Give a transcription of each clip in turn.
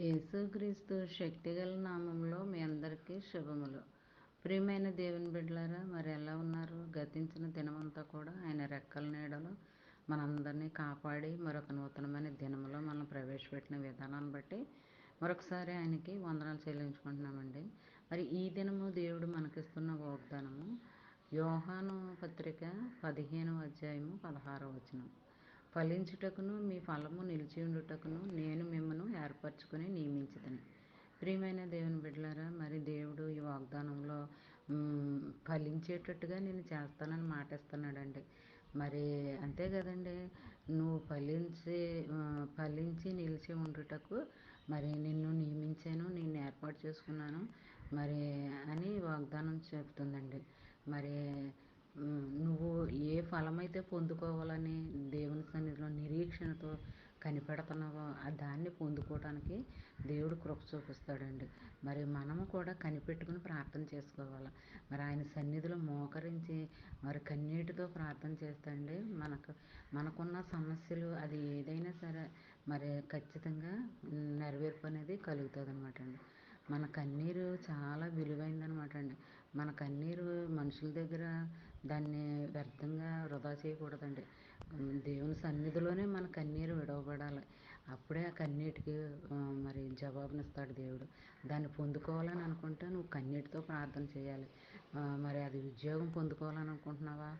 యేసుక్రీస్తు శక్తిగల నామంలో మీ అందరికీ శుభములు. ప్రియమైన దేవుని బిడ్డలారా, మరి ఎలా ఉన్నారు? గతించిన దినమంతా కూడా ఆయన రెక్కల నీడలో మనందరినీ కాపాడి మరొక నూతనమైన దినంలో మనం ప్రవేశపెట్టిన విధానాన్ని బట్టి మరొకసారి ఆయనకి వందనాలు చెల్లించుకుంటున్నామండి. మరి ఈ దినము దేవుడు మనకిస్తున్న వాగ్దానము యోహాను పత్రిక 15వ అధ్యాయము 16వ వచనం. ఫలించుటకును మీ ఫలము నిలిచియుండుటకును నేను మిమ్మను ఏర్పరచుకొని నియమించితిని. ప్రియమైన దేవుని బిడ్డలారా, మరి దేవుడు ఈ వాగ్దానంలో ఫలించేటట్టుగా నేను చేస్తానని మాటిస్తున్నాడండి. మరి అంతే కదండి, నువ్వు ఫలించి నిలిచి ఉండుటకు మరి నిన్ను నియమించాను, నిన్ను ఏర్పాటు చేసుకున్నాను మరి అని వాగ్దానం చెప్తుందండి. మరి నువ్వు ఏ ఫలమైతే పొందుకోవాలని దేవుని సన్నిధిలో నిరీక్షణతో కనిపెడుతున్నావో దాన్ని పొందుకోవడానికి దేవుడు కృప చూపిస్తాడండి. మరి మనము కూడా కనిపెట్టుకుని ప్రార్థన చేసుకోవాలి. మరి ఆయన సన్నిధిలో మోకరించి మరి కన్నీటితో ప్రార్థన చేస్తండి మనకున్న సమస్యలు అది ఏదైనా సరే మరి ఖచ్చితంగా నెరవేర్పు అనేది కలుగుతుంది అనమాట అండి. మన కన్నీరు చాలా విలువైందనమాట అండి. మన కన్నీరు మనుషుల దగ్గర దాన్ని వ్యర్థంగా వృధా చేయకూడదండి. దేవుని సన్నిధిలోనే మన కన్నీరు విడవబడాలి. అప్పుడే ఆ కన్నీటికి మరి జవాబునిస్తాడు దేవుడు. దాన్ని పొందుకోవాలని అనుకుంటే నువ్వు కన్నీటితో ప్రార్థన చేయాలి. మరి అది ఉద్యోగం పొందుకోవాలని అనుకుంటున్నావా?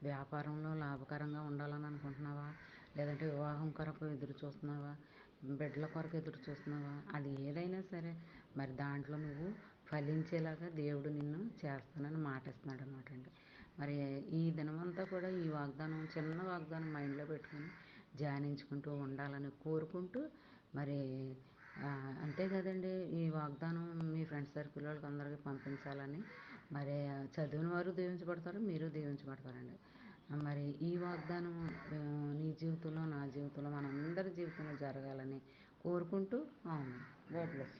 వ్యాపారంలో లాభకరంగా ఉండాలని అనుకుంటున్నావా? లేదంటే వివాహం కొరకు ఎదురు చూస్తున్నావా? బిడ్డల కొరకు ఎదురు చూస్తున్నావా? అది ఏదైనా సరే మరి దాంట్లో నువ్వు ఫలించేలాగా దేవుడు నిన్ను చేస్తానని మాటిస్తున్నాడు అనమాట అండి. మరి ఈ దినమంతా కూడా ఈ వాగ్దానం, చిన్న వాగ్దానం మైండ్లో పెట్టుకుని ధ్యానించుకుంటూ ఉండాలని కోరుకుంటూ మరి అంతే కదండి, ఈ వాగ్దానం మీ ఫ్రెండ్స్ సర్కిల్ వాళ్ళకి అందరికీ పంపించాలని. మరి చదివిన వారు దీవించబడతారు, మీరు దీవించబడతారండి. మరి ఈ వాగ్దానం నీ జీవితంలో, నా జీవితంలో, మనందరి జీవితంలో జరగాలని కోరుకుంటూ గాడ్ బ్లెస్.